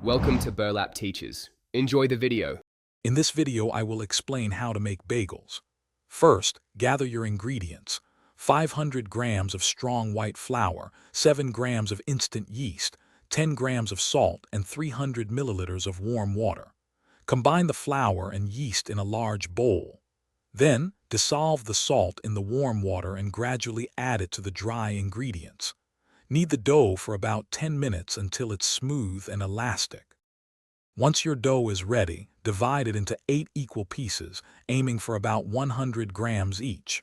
Welcome to Burlap Teachers. Enjoy the video. In this video, I will explain how to make bagels. First, gather your ingredients. 500 grams of strong white flour, 7 grams of instant yeast, 10 grams of salt, and 300 milliliters of warm water. Combine the flour and yeast in a large bowl. Then, dissolve the salt in the warm water and gradually add it to the dry ingredients. Knead the dough for about 10 minutes until it's smooth and elastic. Once your dough is ready, divide it into 8 equal pieces, aiming for about 100 grams each.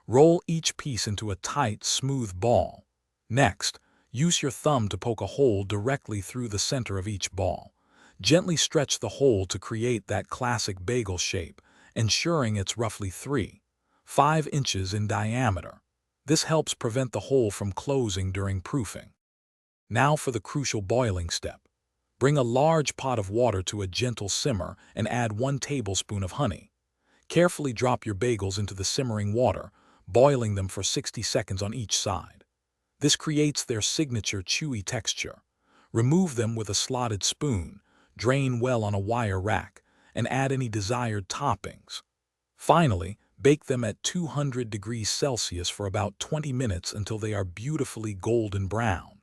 Roll each piece into a tight, smooth ball. Next, use your thumb to poke a hole directly through the center of each ball. Gently stretch the hole to create that classic bagel shape, ensuring it's roughly 3–5 inches in diameter. This helps prevent the hole from closing during proofing. Now for the crucial boiling step. Bring a large pot of water to a gentle simmer and add 1 tablespoon of honey. Carefully drop your bagels into the simmering water, boiling them for 60 seconds on each side. This creates their signature chewy texture. Remove them with a slotted spoon, drain well on a wire rack, and add any desired toppings. Finally, bake them at 200 degrees Celsius for about 20 minutes until they are beautifully golden brown.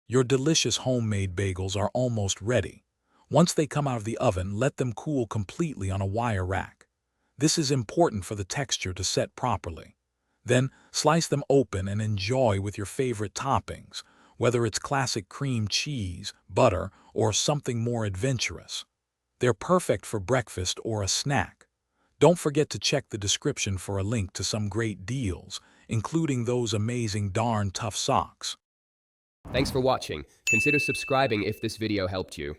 Your delicious homemade bagels are almost ready. Once they come out of the oven, let them cool completely on a wire rack. This is important for the texture to set properly. Then, slice them open and enjoy with your favorite toppings, whether it's classic cream cheese, butter, or something more adventurous. They're perfect for breakfast or a snack. Don't forget to check the description for a link to some great deals, including those amazing darn tough socks. Thanks for watching. Consider subscribing if this video helped you.